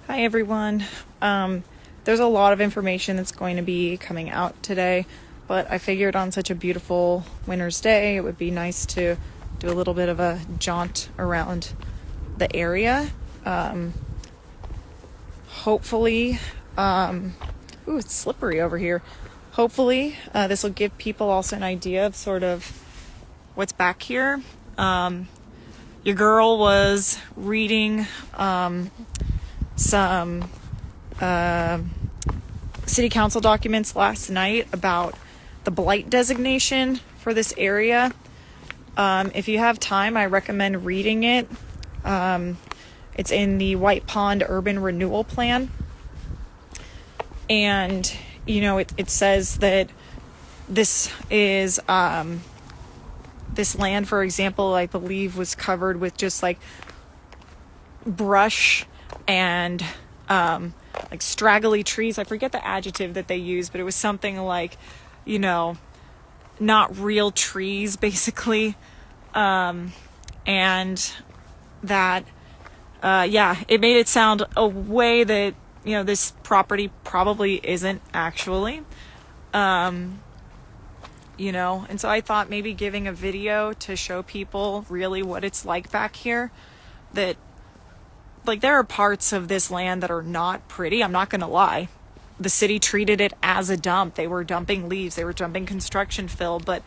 Hi everyone. There's a lot of information that's going to be coming out today, but I figured on such a beautiful winter's day it would be nice to do a little bit of a jaunt around the area. Hopefully, it's slippery over here. Hopefully, this will give people also an idea of sort of what's back here. Your girl was reading some city council documents last night about the blight designation for this area. If you have time, I recommend reading it. It's in the White Pond Urban Renewal Plan. And, it says that this is, this land, for example, I believe was covered with just like brush and like straggly trees. I forget the adjective that they used, but it was something like, not real trees, basically. And that, it made it sound a way that, this property probably isn't actually. And so I thought maybe giving a video to show people really what it's like back here, that like there are parts of this land that are not pretty. I'm not going to lie. The city treated it as a dump. They were dumping leaves. They were dumping construction fill, but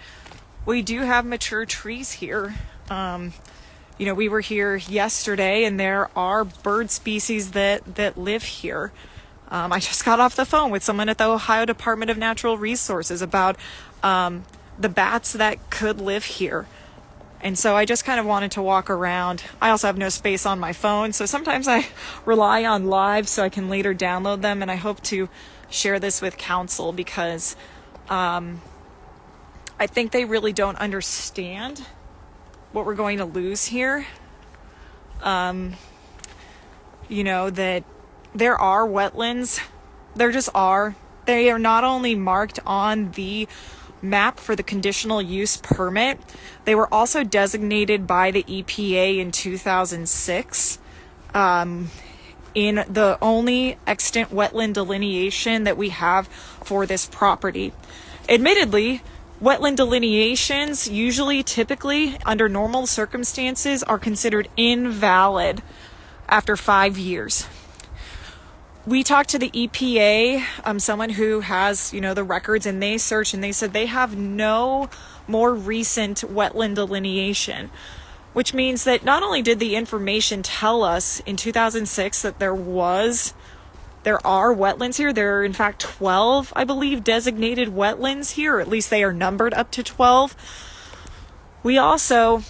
we do have mature trees here. We were here yesterday and there are bird species that live here. I just got off the phone with someone at the Ohio Department of Natural Resources about the bats that could live here. And so I just kind of wanted to walk around. I also have no space on my phone, so sometimes I rely on live so I can later download them, and I hope to share this with council because I think they really don't understand what we're going to lose here. That there are wetlands. There just are. They are not only marked on the map for the conditional use permit, they were also designated by the EPA in 2006 in the only extant wetland delineation that we have for this property. Admittedly, wetland delineations typically under normal circumstances are considered invalid after 5 years. We talked to the EPA, someone who has, the records, and they searched and they said they have no more recent wetland delineation, which means that not only did the information tell us in 2006 that there are wetlands here, there are in fact 12, I believe, designated wetlands here, or at least they are numbered up to 12. We also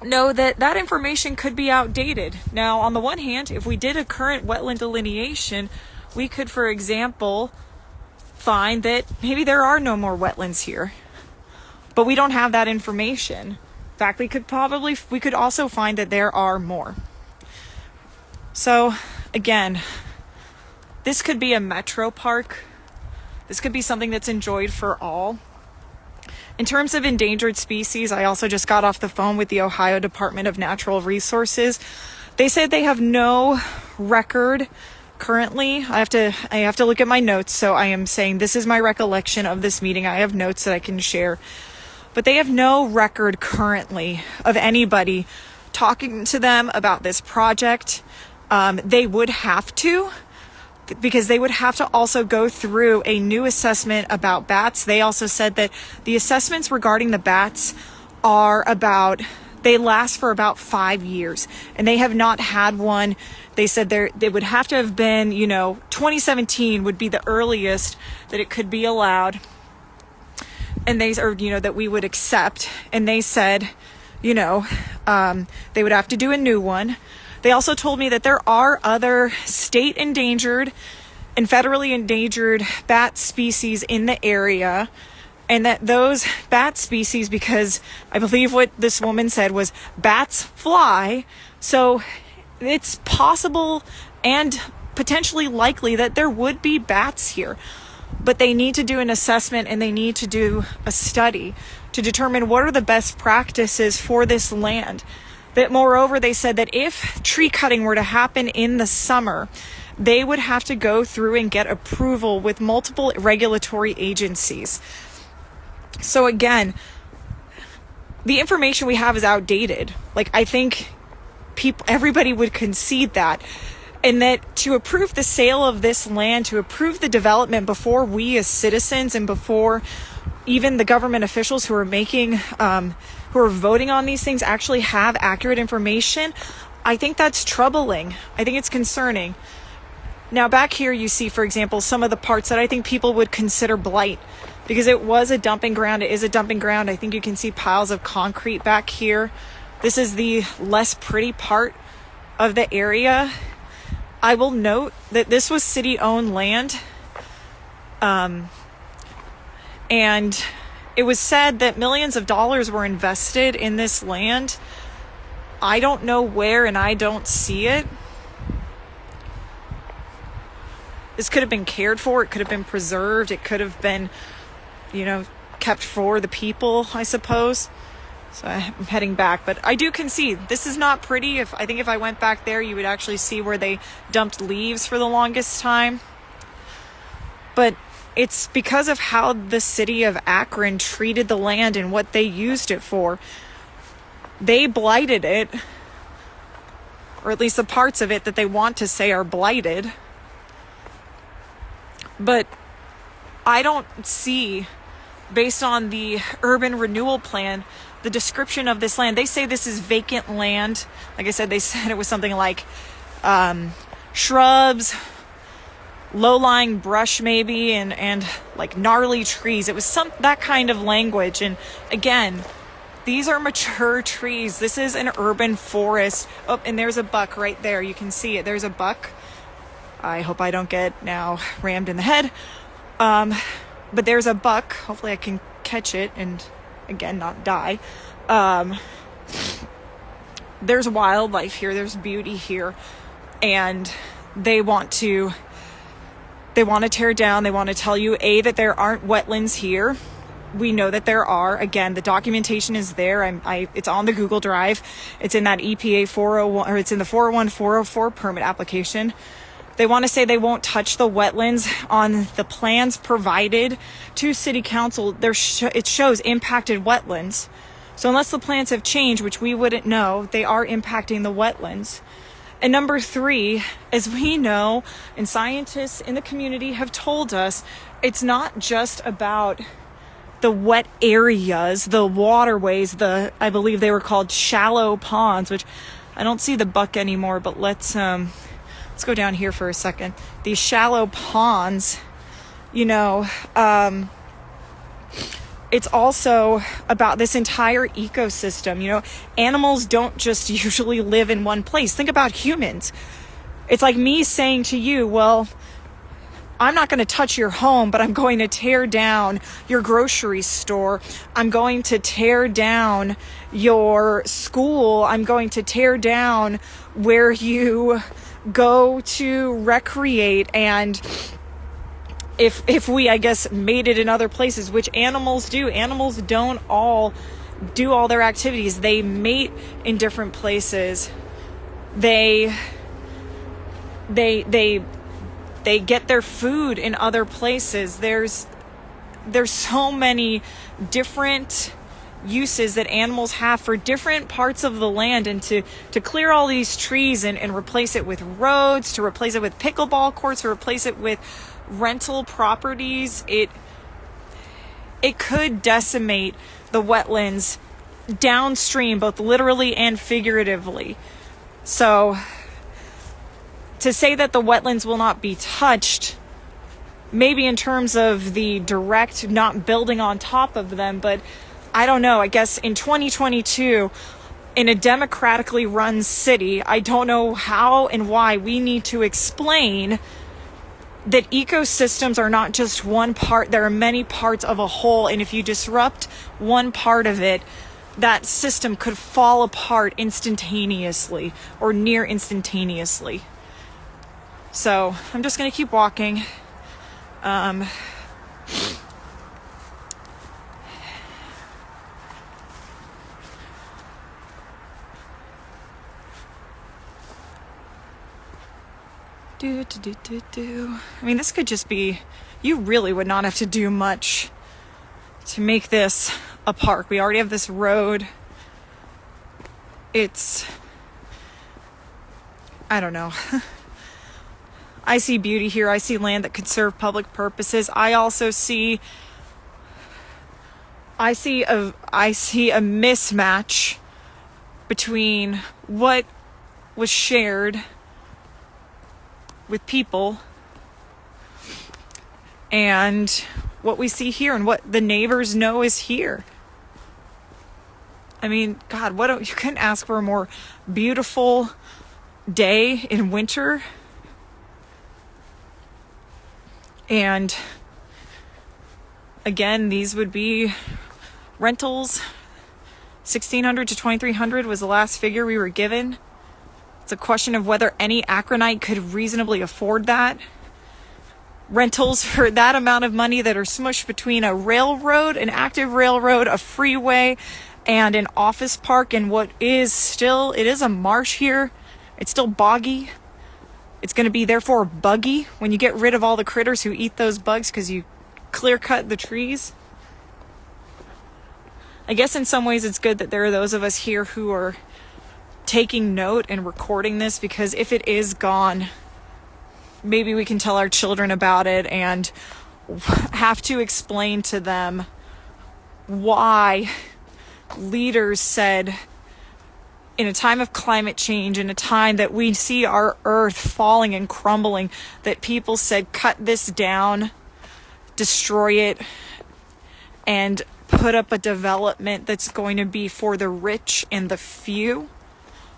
know that information could be outdated. Now, on the one hand, if we did a current wetland delineation, we could, for example, find that maybe there are no more wetlands here. But we don't have that information. In fact, we could also find that there are more. So, again, this could be a metro park. This could be something that's enjoyed for all. In terms of endangered species, I also just got off the phone with the Ohio Department of Natural Resources. They said they have no record currently. I have to look at my notes, so I am saying this is my recollection of this meeting. I have notes that I can share. But they have no record currently of anybody talking to them about this project. They would have to, because they would have to also go through a new assessment about bats. They also said that the assessments regarding the bats they last for about 5 years, and they have not had one. They said they would have to have been, 2017 would be the earliest that it could be allowed. And that we would accept. And they said, they would have to do a new one. They also told me that there are other state endangered and federally endangered bat species in the area, and that those bat species, because I believe what this woman said was bats fly, so it's possible and potentially likely that there would be bats here. But they need to do an assessment and they need to do a study to determine what are the best practices for this land. But moreover, they said that if tree cutting were to happen in the summer, they would have to go through and get approval with multiple regulatory agencies. So again, the information we have is outdated. Like, I think everybody would concede that. And that to approve the sale of this land, to approve the development before we as citizens and before even the government officials who are who are voting on these things actually have accurate information, I think that's troubling. I think it's concerning. Now back here you see, for example, some of the parts that I think people would consider blight, because it was a dumping ground. It is a dumping ground. I think you can see piles of concrete back here. This is the less pretty part of the area. I will note that this was city-owned land. And it was said that millions of dollars were invested in this land. I don't know where, and I don't see it. This could have been cared for. It could have been preserved. It could have been, kept for the people, I suppose. So I'm heading back, but I do concede this is not pretty. I think if I went back there, you would actually see where they dumped leaves for the longest time. But it's because of how the city of Akron treated the land and what they used it for. They blighted it, or at least the parts of it that they want to say are blighted. But I don't see, based on the urban renewal plan, the description of this land. They say this is vacant land. Like I said, they said it was something like shrubs, low-lying brush maybe, and like gnarly trees. It was that kind of language. And again, these are mature trees. This is an urban forest. Oh, and there's a buck right there. You can see it. There's a buck. I hope I don't get now rammed in the head. But there's a buck. Hopefully I can catch it and, again, not die. There's wildlife here. There's beauty here. And they want to tear down. They want to tell you, that there aren't wetlands here. We know that there are. Again, the documentation is there. It's on the Google Drive. It's in that EPA 401, or it's in the 404 permit application. They want to say they won't touch the wetlands on the plans provided to City Council. It shows impacted wetlands. So unless the plans have changed, which we wouldn't know, they are impacting the wetlands. And number 3, as we know, and scientists in the community have told us, it's not just about the wet areas, the waterways, I believe they were called shallow ponds, which I don't see the buck anymore, but let's go down here for a second. These shallow ponds, it's also about this entire ecosystem. Animals don't just usually live in one place. Think about humans. It's like me saying to you, well, I'm not going to touch your home, but I'm going to tear down your grocery store. I'm going to tear down your school. I'm going to tear down where you go to recreate. And if we, I guess, made it in other places, which animals do. Animals don't all do all their activities. They mate in different places. They get their food in other places. There's so many different uses that animals have for different parts of the land, and to clear all these trees and replace it with roads, to replace it with pickleball courts, to replace it with rental properties, it could decimate the wetlands downstream, both literally and figuratively. So to say that the wetlands will not be touched, maybe in terms of the direct not building on top of them, but I don't know. I guess in 2022, in a democratically run city, I don't know how and why we need to explain that ecosystems are not just one part. There are many parts of a whole, and if you disrupt one part of it, that system could fall apart instantaneously or near instantaneously. So I'm just going to keep walking. I mean, this could just be, you really would not have to do much to make this a park. We already have this road. I don't know. I see beauty here. I see land that could serve public purposes. I also see a mismatch between what was shared with people and what we see here and what the neighbors know is here. I mean, God, you couldn't ask for a more beautiful day in winter. And again, these would be rentals. $1,600 to $2,300 was the last figure we were given. It's a question of whether any Akronite could reasonably afford that. Rentals for that amount of money that are smushed between a railroad, an active railroad, a freeway, and an office park, and what is still, it is a marsh here. It's still boggy. It's going to be therefore buggy when you get rid of all the critters who eat those bugs because you clear cut the trees. I guess in some ways it's good that there are those of us here who are taking note and recording this, because if it is gone, maybe we can tell our children about it and have to explain to them why leaders said, in a time of climate change, in a time that we see our earth falling and crumbling, that people said, cut this down, destroy it, and put up a development that's going to be for the rich and the few.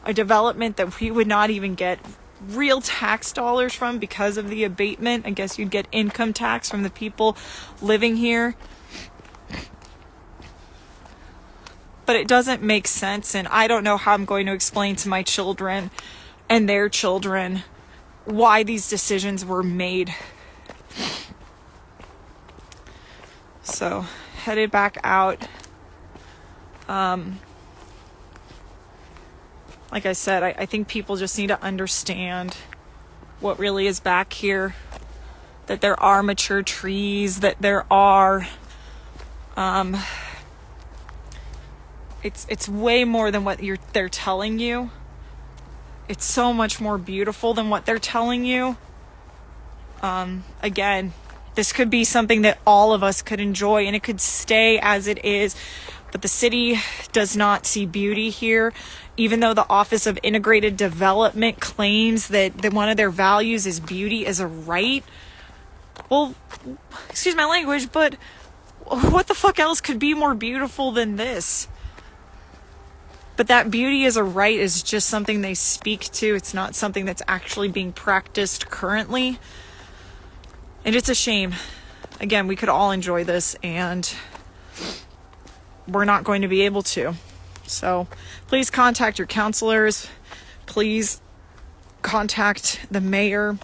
A development that we would not even get real tax dollars from because of the abatement. I guess you'd get income tax from the people living here. But it doesn't make sense, and I don't know how I'm going to explain to my children and their children why these decisions were made. So, headed back out. Like I said, I think people just need to understand what really is back here. That there are mature trees, that there are... It's way more than what they're telling you. It's so much more beautiful than what they're telling you. Again, this could be something that all of us could enjoy, and it could stay as it is. But the city does not see beauty here. Even though the Office of Integrated Development claims that one of their values is beauty as a right. Well, excuse my language, but what the fuck else could be more beautiful than this? But that beauty as a right is just something they speak to. It's not something that's actually being practiced currently. And it's a shame. Again, we could all enjoy this, and we're not going to be able to. So please contact your counselors. Please contact the mayor.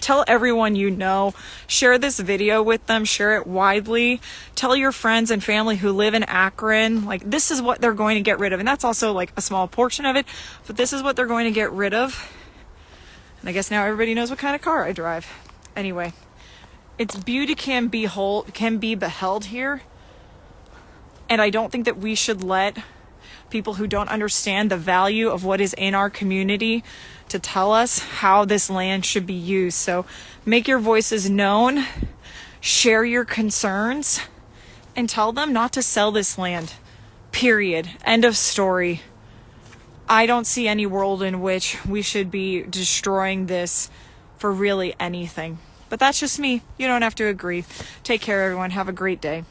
Tell everyone you know. Share this video with them. Share it widely. Tell your friends and family who live in Akron, like, this is what they're going to get rid of. And that's also like a small portion of it, but this is what they're going to get rid of. And I guess now everybody knows what kind of car I drive. Anyway, its beauty can be beheld here. And I don't think that we should let people who don't understand the value of what is in our community to tell us how this land should be used. So make your voices known, share your concerns, and tell them not to sell this land. Period. End of story. I don't see any world in which we should be destroying this for really anything. But that's just me. You don't have to agree. Take care, everyone. Have a great day.